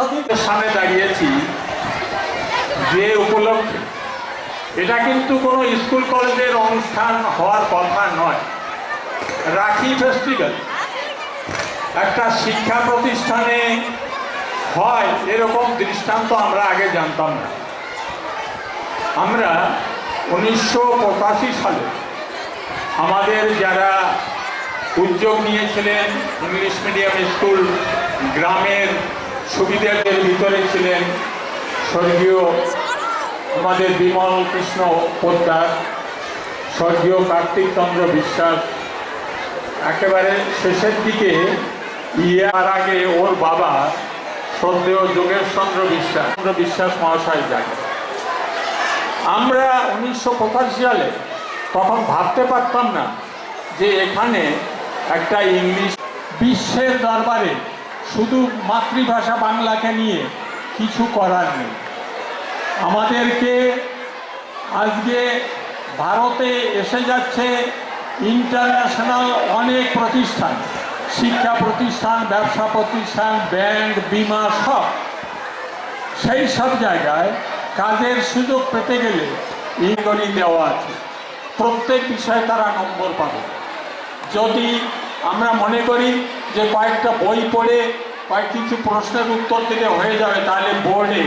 যথাযথ সামনে দাঁড়িয়েছি যে উপলক্ষে, এটা কিন্তু কোনো স্কুল কলেজের অনুষ্ঠান হওয়ার কথা নয়। রাখি ফেস্টিভ্যাল একটা শিক্ষা প্রতিষ্ঠানে হয় এরকম দৃষ্টান্ত আমরা আগে জানতাম না। আমরা 1985 সালে আমাদের যারা উদ্যোগ নিয়েছিলেন ইংলিশ মিডিয়াম স্কুল, গ্রামের সুবিধাদের ভিতরে ছিলেন স্বর্গীয় আমাদের বিমল কৃষ্ণ পোদ্দার, স্বর্গীয় কার্তিক চন্দ্র বিশ্বাস, একেবারে শেষের দিকে ইয়ার আগে ওর বাবা শ্রদ্ধেয় যোগেশ চন্দ্র বিশ্বাস মহাশয় জাগে। আমরা 1985 সালে তখন ভাবতে পারতাম না যে এখানে একটা ইংলিশ বিশ্বের দরবারে শুধু মাতৃভাষা বাংলাকে নিয়ে কিছু করার নেই। আমাদেরকে আজকে ভারতে এসে যাচ্ছে ইন্টারন্যাশনাল অনেক প্রতিষ্ঠান, শিক্ষা প্রতিষ্ঠান, ব্যবসা প্রতিষ্ঠান, ব্যাংক, বিমা, সব। সেই সব জায়গায় কাজের সুযোগ পেতে গেলে ইংরেজি দেওয়া আছে, প্রত্যেক বিষয়ে তারা নম্বর পাবে। যদি আমরা মনে করি যে কয়েকটা বই পড়ে কিছু প্রশ্নের উত্তর দিলে হয়ে যাবে, তাহলে বোর্ডে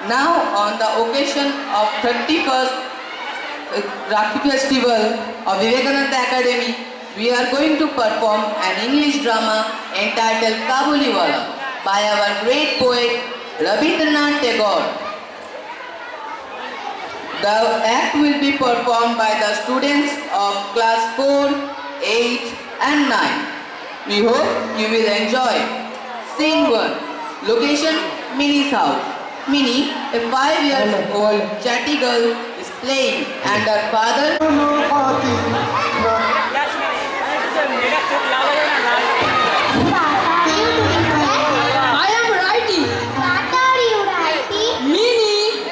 Now, on the occasion of 31st Rakhi Festival of Vivekananda Academy, we are going to perform an English drama entitled Kabuliwala by our great poet Rabindranath Tagore. The act will be performed by the students of class 4, 8 and 9. We hope you will enjoy. Scene 1. Location, Minnie's house. Minnie, a 5-year-old chatty girl, is playing and her father I am writing. What are you writing? Minnie,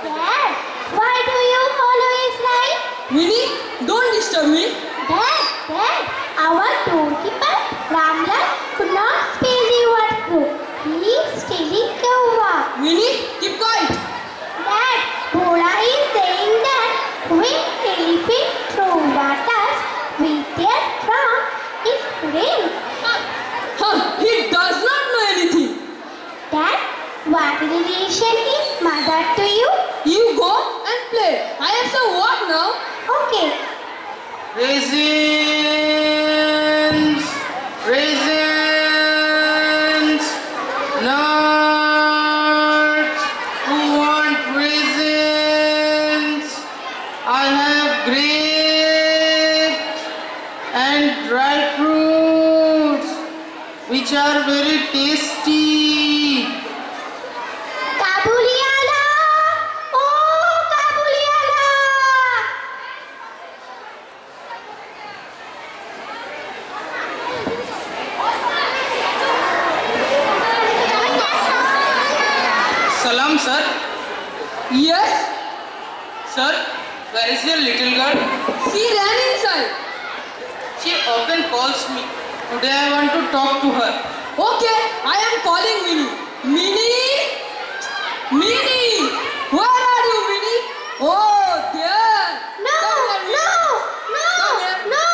Dad, why do you always write? Minnie, don't disturb me. Dad, our doorkeeper Ramlal could not spell the word crow. He is telling Kawa. Minnie, keep quiet. Dad, Bhola is saying that when elephant throw waters with their trunk, it rains. He does not know anything. Dad, what relation is mother to you? You go and play. I have some work now. Okay. Raisins, raisins, nuts. Who want raisins? I have grapes and dry fruits, which are very tasty. Kabuliwala! Oh, Kabuliwala! Salam, sir. Yes, Sir, where is your little girl? she ran inside. She often calls me. Today I want to talk to her. Okay, I am calling Minnie. Minnie! Minnie! Where are you, Minnie? Oh, there. No, Come here, no, Come here. no, no!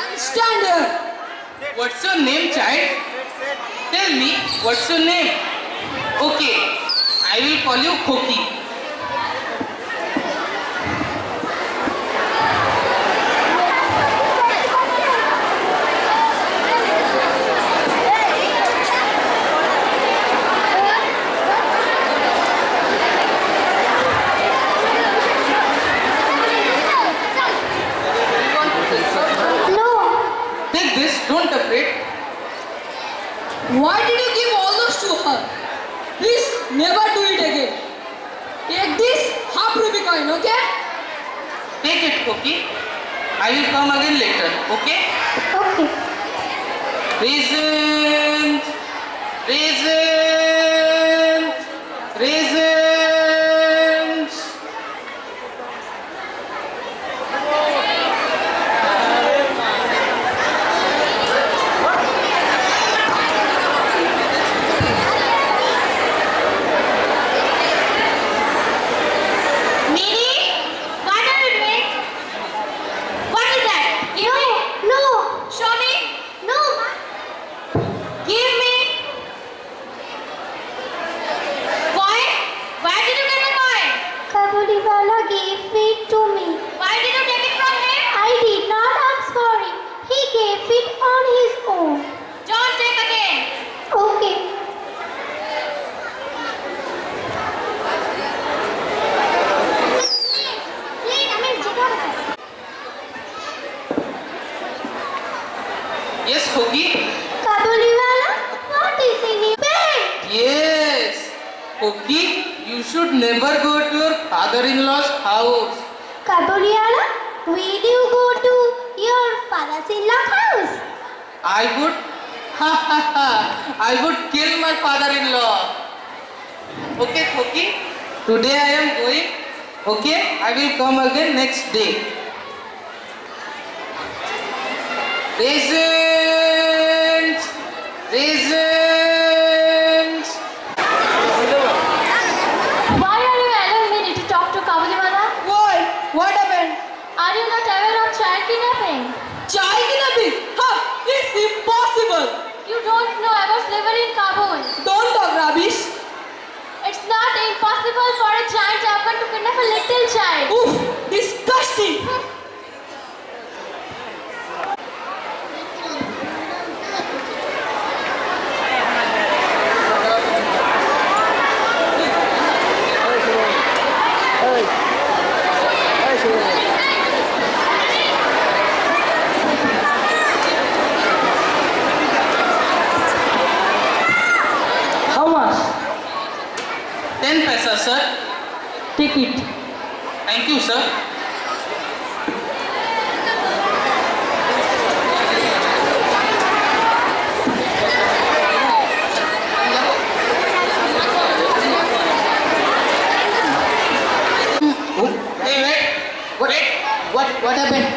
And stand here. What's your name, child? Tell me, what's your name? Okay, I will call you Khoki. No, Take this, don't afraid. Why did you give all those to her? Please, never do it again. Take this half rupee coin, okay? Take it, Khoki. I will come again later, okay? okay. Raisins, raisins, raisins. Minnie, what are you doing? What is that? Give me. No. Show me. No. Give me. Coin? Where did you get the coin? Kabuliwala gave it to me. Why did you take it from him? I did not ask for it. He gave it on his own. Don't take again. Okay. Yes, Khoki. Kabuliwala, what is in your bag? Yes. Khoki, you should never go to your father-in-law's house. Kabuliwala, will you go to your father-in-law's house? I would, I would kill my father-in-law. Okay, Khoki. Today I am going. Okay, I will come again next day. Raisins, raisins. Why are you allowing me to talk to Kabuliwala? Why? What happened? Are you not aware of child kidnapping? Child kidnapping? It's impossible. You don't know about slavery in Kabul. Don't talk rubbish. It's not impossible. possible for a giant elephant to kidnap a little child? Oof, disgusting. How much? 10 paisa, sir. Take it. Thank you, sir. Hey, wait. What happened?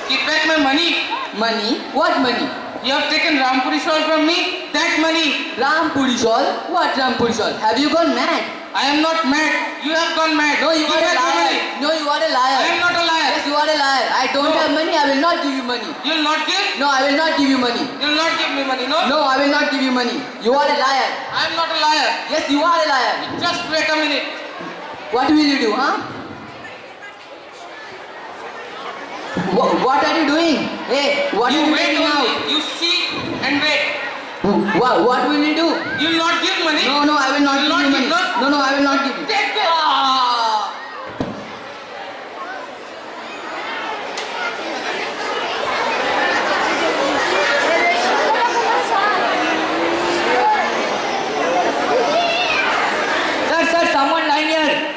Give back my money. Money? What money? You have taken Rampuri shawl from me. That money. Rampuri shawl? What Rampuri shawl? Have you gone mad? I am not mad. You have gone mad. No, you Give are a back my liar. money. No, you are a liar. I am not a liar. Yes, you are a liar. I don't No. have money. I will not give you money. You will not give? No, I will not give you money. You will not give me money, no? No, I will not give you money. You are a liar. I am not a liar. Yes, you are a liar. Just wait a minute. What will you do, huh? What are you doing? Hey, what are You you wait doing now? only. You see and wait. What will you do? You will not give money? No, I will not You give will you not money. give, no? No, I will not give you. Take this. Sir, someone lying here.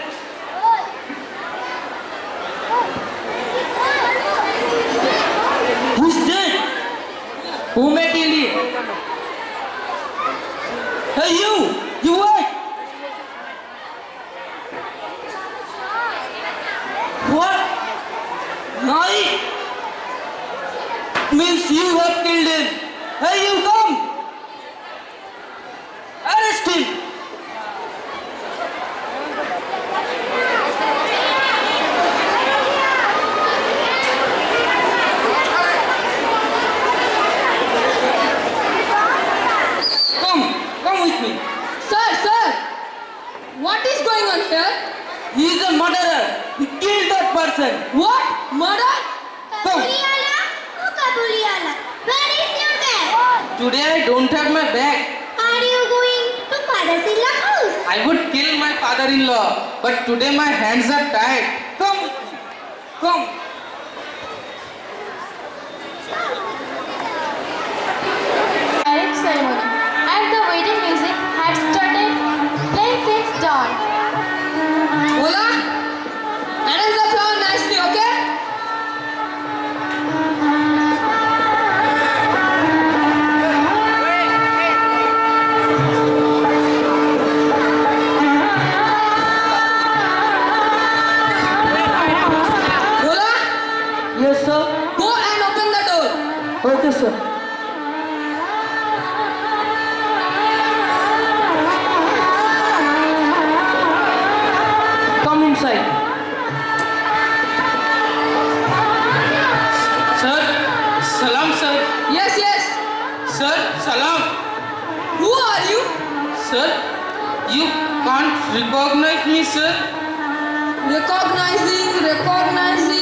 Who's dead? Who may kill you? Hey, you wait. What? Nai? Means you have killed him. Hey, you come. Arrest him. Come with me. Sir, what is going on here? He is a murderer. He killed that person. What? Murder? Kabuliwala? Oh, Kabuliwala. Where is your bag? Today I don't have my bag. Are you going to father's-in-law house? I would kill my father-in-law, but today my hands are tied. Come with me. Come. Marriage ceremony and the wedding music had started playing since dawn. Ola, arrange the flower nicely, okay? Ola, Yes, sir. go and open the door. Okay, sir. Come inside. Sir, salam, sir. Yes. Sir, salam. Who are you? Sir, you can't recognize me, sir. Recognizing.